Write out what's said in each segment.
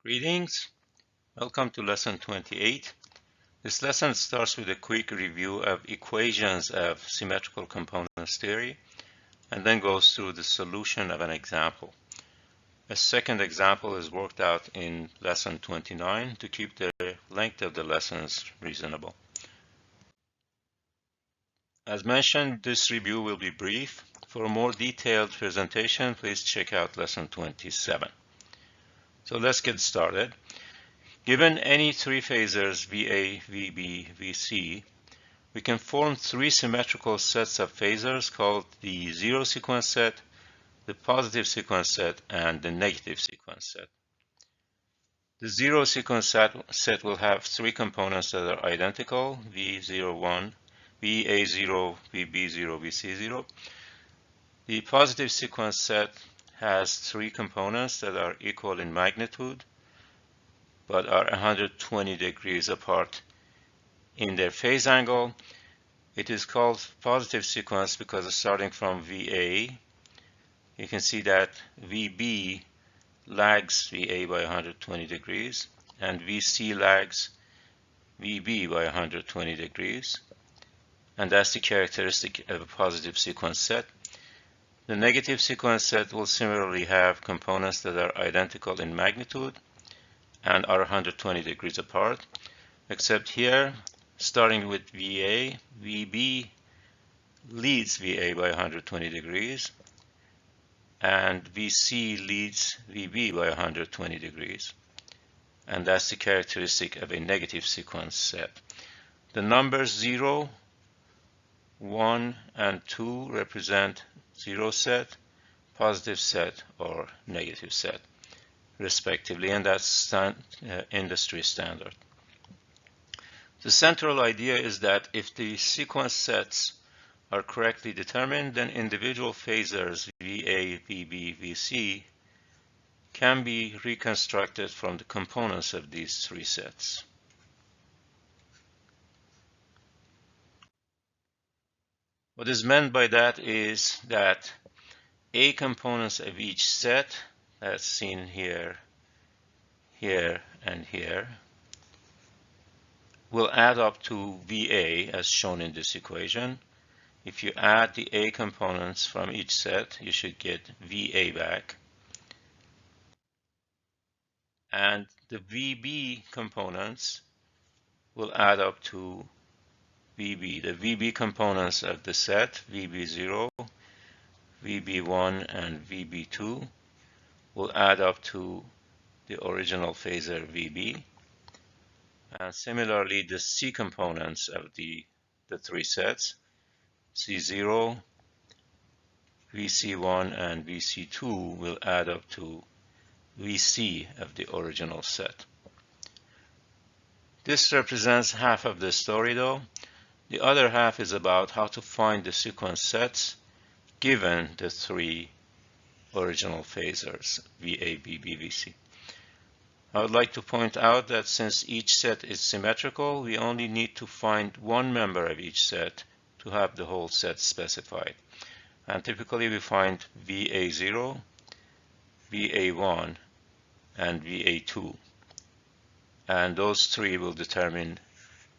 Greetings. Welcome to lesson 28. This lesson starts with a quick review of equations of symmetrical components theory and then goes through the solution of an example. A second example is worked out in lesson 29 to keep the length of the lessons reasonable. As mentioned, this review will be brief. For a more detailed presentation, please check out lesson 27. So let's get started. Given any three phasors VA, VB, VC, we can form three symmetrical sets of phasors called the zero sequence set, the positive sequence set, and the negative sequence set. The zero sequence set will have three components that are identical, V0, 1, VA0, VB0, VC0. The positive sequence set has three components that are equal in magnitude, but are 120 degrees apart in their phase angle. It is called positive sequence because starting from VA, you can see that VB lags VA by 120 degrees and VC lags VB by 120 degrees. And that's the characteristic of a positive sequence set. The negative sequence set will similarly have components that are identical in magnitude and are 120 degrees apart, except here, starting with VA, VB leads VA by 120 degrees, and VC leads VB by 120 degrees. And that's the characteristic of a negative sequence set. The numbers 0, 1, and 2 represent zero set, positive set, or negative set, respectively, and that's industry standard. The central idea is that if the sequence sets are correctly determined, then individual phasors VA, VB, VC can be reconstructed from the components of these three sets. What is meant by that is that A components of each set, that's seen here, here, and here, will add up to VA as shown in this equation. If you add the A components from each set, you should get VA back. And the VB components will add up to VB. The VB components of the set, VB0, VB1, and VB2, will add up to the original phasor VB. And similarly, the C components of the three sets, C0, VC1, and VC2 will add up to VC of the original set. This represents half of the story though. The other half is about how to find the sequence sets given the three original phasors, VA, VB, VC. I would like to point out that since each set is symmetrical, we only need to find one member of each set to have the whole set specified. And typically we find VA0, VA1, and VA2. And those three will determine,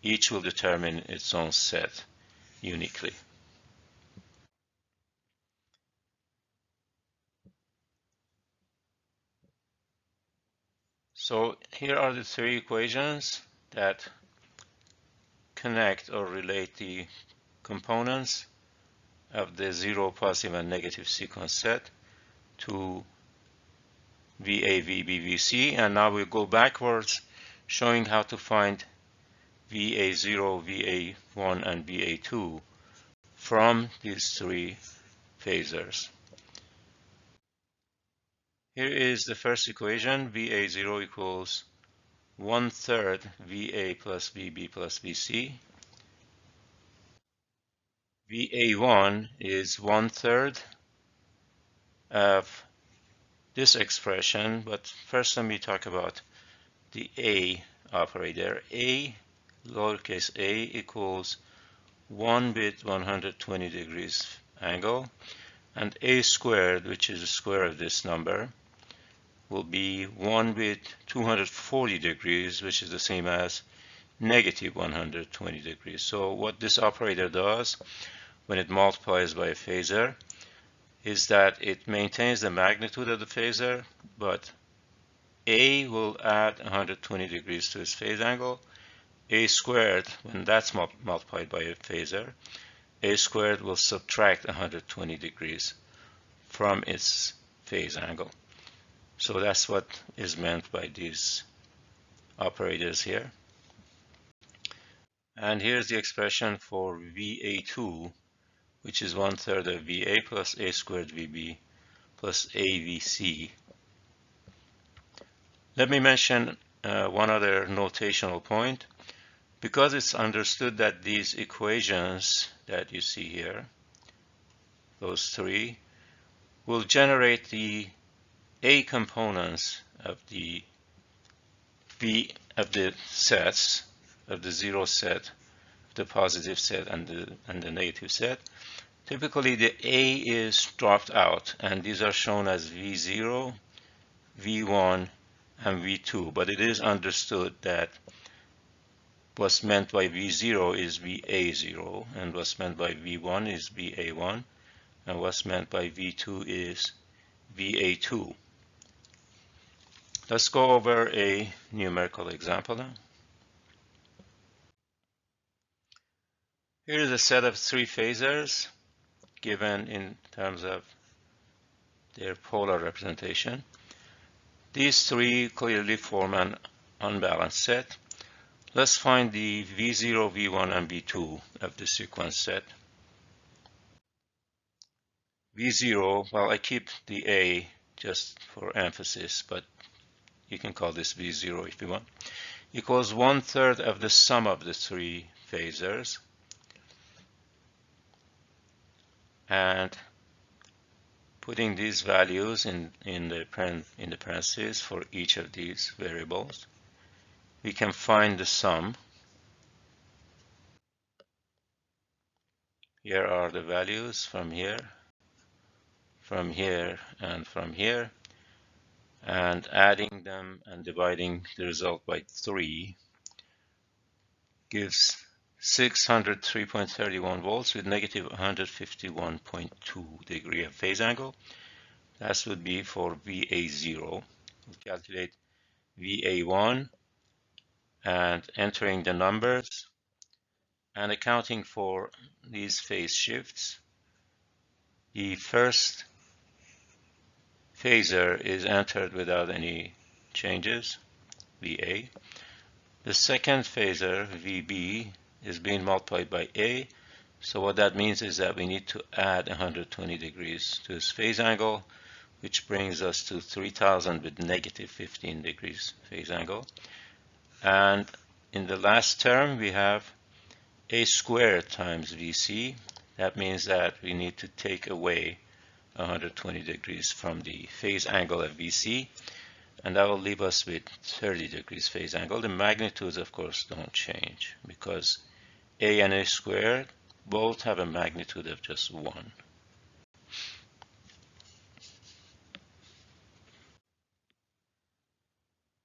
each will determine its own set uniquely. So here are the three equations that connect or relate the components of the zero, positive, and negative sequence set to VA, VB, VC, and now we'll go backwards showing how to find VA0, VA1, and VA2 from these three phasors. Here is the first equation. VA0 equals 1/3 VA plus VB plus VC. VA1 is 1/3 of this expression, but first let me talk about the A operator. A, lowercase a, equals 1 bit 120 degrees angle, and A squared, which is the square of this number, will be one with 240 degrees, which is the same as negative 120 degrees. So what this operator does when it multiplies by a phasor is that it maintains the magnitude of the phasor, but A will add 120 degrees to its phase angle. A squared, when that's multiplied by a phasor, A squared will subtract 120 degrees from its phase angle. So that's what is meant by these operators here. And here's the expression for VA2, which is 1/3 of VA plus A squared VB plus AVC. Let me mention one other notational point. Because it's understood that these equations that you see here, those three, will generate the A components of the sets, of the zero set, the positive set, and the negative set. Typically, the A is dropped out, and these are shown as V0, V1, and V2. But it is understood that what's meant by V0 is VA0, and what's meant by V1 is VA1, and what's meant by V2 is VA2. Let's go over a numerical example now. Here is a set of three phasors given in terms of their polar representation. These three clearly form an unbalanced set. Let's find the V0, V1, and V2 of the sequence set. V0, well, I keep the A just for emphasis, but you can call this V0 if you want, equals 1/3 of the sum of the three phasors. And putting these values in the parentheses for each of these variables, we can find the sum. Here are the values from here, and from here, and adding them and dividing the result by 3 gives 603.31 volts with negative 151.2 degree of phase angle. That would be for VA0. We'll calculate VA1 and entering the numbers and accounting for these phase shifts. The first phasor is entered without any changes, VA. The second phasor, VB, is being multiplied by A. So what that means is that we need to add 120 degrees to its phase angle, which brings us to 3000 with negative 15 degrees phase angle. And in the last term, we have A squared times VC. That means that we need to take away 120 degrees from the phase angle of VC, and that will leave us with 30 degrees phase angle. The magnitudes, of course, don't change because A and A squared both have a magnitude of just 1.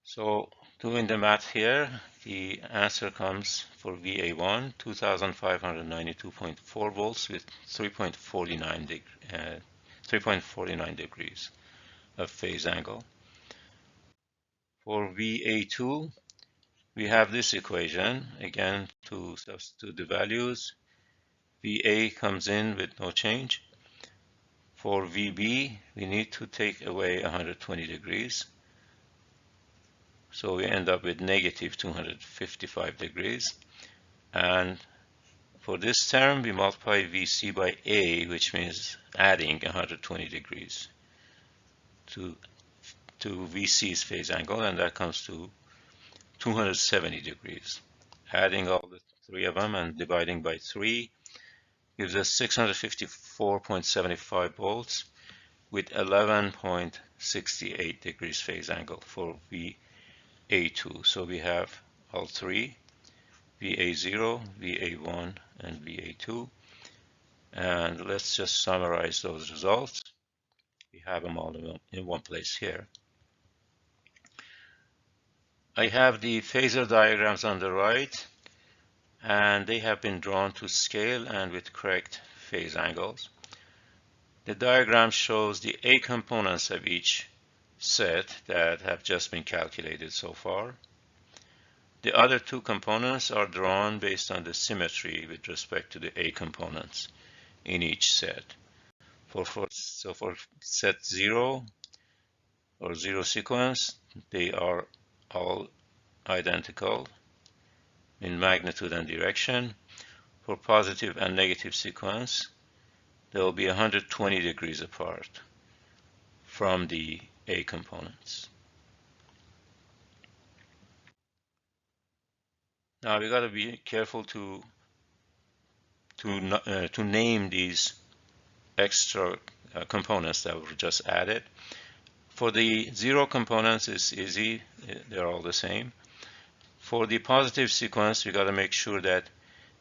So doing the math here, the answer comes for VA1, 2592.4 volts with 3.49 degrees of phase angle. For VA2, we have this equation. Again, to substitute the values, VA comes in with no change. For VB, we need to take away 120 degrees. So we end up with negative 255 degrees. And for this term, we multiply VC by A, which means adding 120 degrees to VC's phase angle, and that comes to 270 degrees. Adding all the three of them and dividing by 3 gives us 654.75 volts with 11.68 degrees phase angle for VA2. So we have all three, VA0, VA1, and VA2. And let's just summarize those results. We have them all in one place here. I have the phasor diagrams on the right, and they have been drawn to scale and with correct phase angles. The diagram shows the A components of each set that have just been calculated so far. The other two components are drawn based on the symmetry with respect to the A components in each set. For set 0 or 0 sequence, they are all identical in magnitude and direction. For positive and negative sequence, they will be 120 degrees apart from the A components. Now we got to be careful to name these extra components that were just added. For the 0 components, it's easy; they're all the same. For the positive sequence, we got to make sure that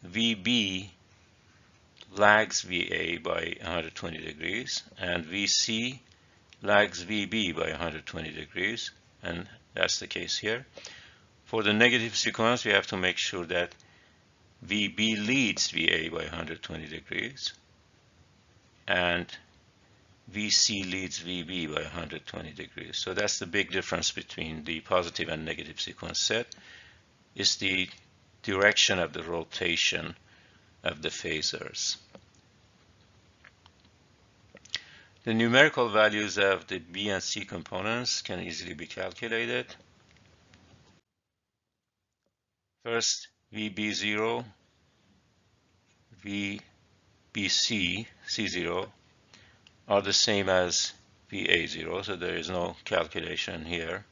VB lags VA by 120 degrees, and VC lags VB by 120 degrees, and that's the case here. For the negative sequence, we have to make sure that VB leads VA by 120 degrees, and VC leads VB by 120 degrees. So that's the big difference between the positive and negative sequence set, is the direction of the rotation of the phasors. The numerical values of the B and C components can easily be calculated. First, VB0, VBC, C0 are the same as VA0, so there is no calculation here.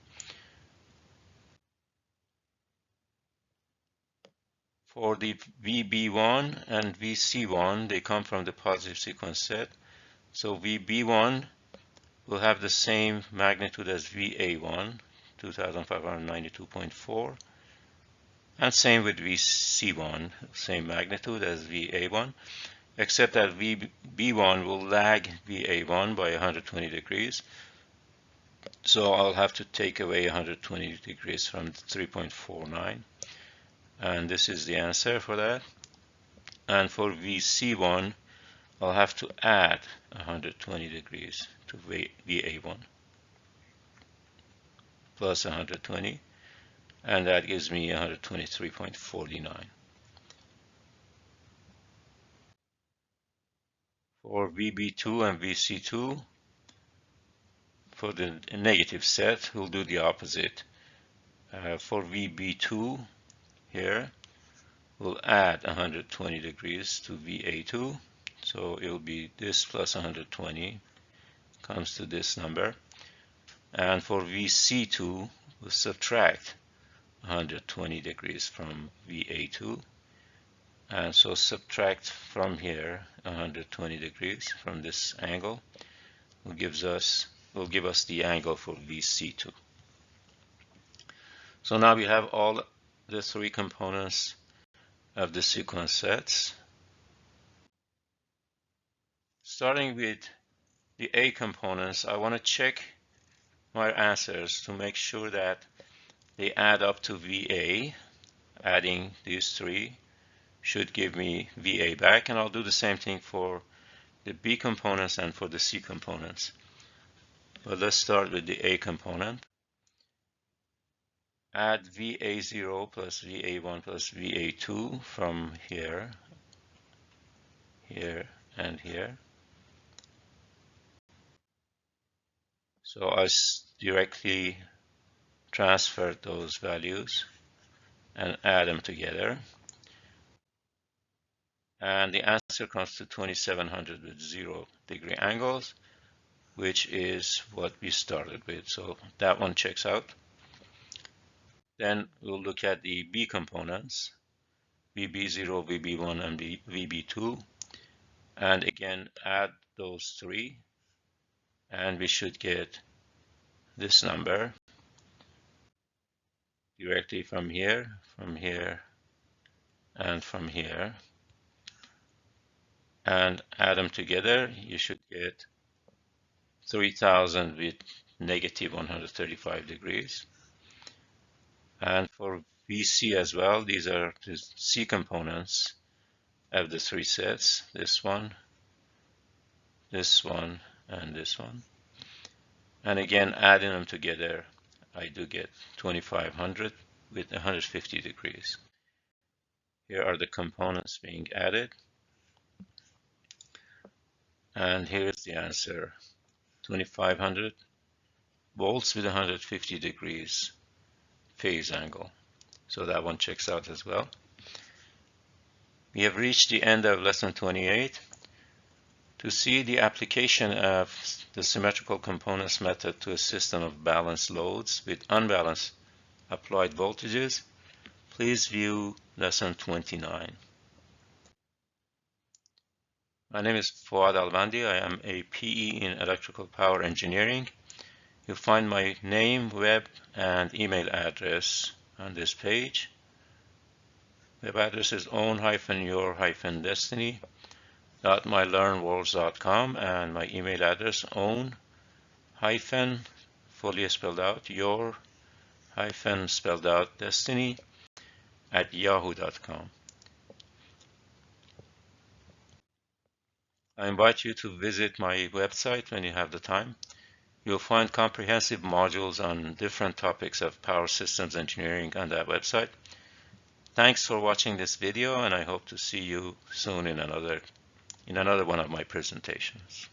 For the VB1 and VC1, they come from the positive sequence set. So VB1 will have the same magnitude as VA1, 2592.4, and same with VC1, same magnitude as VA1, except that VB1 will lag VA1 by 120 degrees. So I'll have to take away 120 degrees from 3.49. And this is the answer for that. And for VC1, I'll have to add 120 degrees to VA1 plus 120, and that gives me 123.49. For VB2 and VC2, for the negative set, we'll do the opposite. For VB2 here, we'll add 120 degrees to VA2, so it will be this plus 120 comes to this number. And for VC2, we'll subtract 120 degrees from VA2, and so subtract from here 120 degrees from this angle will give us the angle for VC2. So now we have all the three components of the sequence sets. Starting with the A components, I want to check my answers to make sure that they add up to VA. Adding these three should give me VA back, and I'll do the same thing for the B components and for the C components. But let's start with the A component. Add VA0 plus VA1 plus VA2 from here, here, and here. So I directly transfer those values and add them together. And the answer comes to 2700 with 0 degree angles, which is what we started with. So that one checks out. Then we'll look at the B components, VB0, VB1, and VB2. And again, add those three, and we should get this number directly from here, and from here. And add them together, you should get 3000 with negative 135 degrees. And for VC as well, these are the C components of the three sets, this one, and this one. And again, adding them together, I do get 2500 with 150 degrees. Here are the components being added. And here's the answer, 2500 volts with 150 degrees phase angle. So that one checks out as well. We have reached the end of lesson 28. To see the application of the symmetrical components method to a system of balanced loads with unbalanced applied voltages, please view lesson 29. My name is Fouad Alvandi. I am a PE in electrical power engineering. You'll find my name, web, and email address on this page. Web address is own-your-destiny.mylearnworlds.com, and my email address fully spelled out, spelled out destiny @yahoo.com. I invite you to visit my website when you have the time. You'll find comprehensive modules on different topics of power systems engineering on that website. Thanks for watching this video, and I hope to see you soon in another one of my presentations.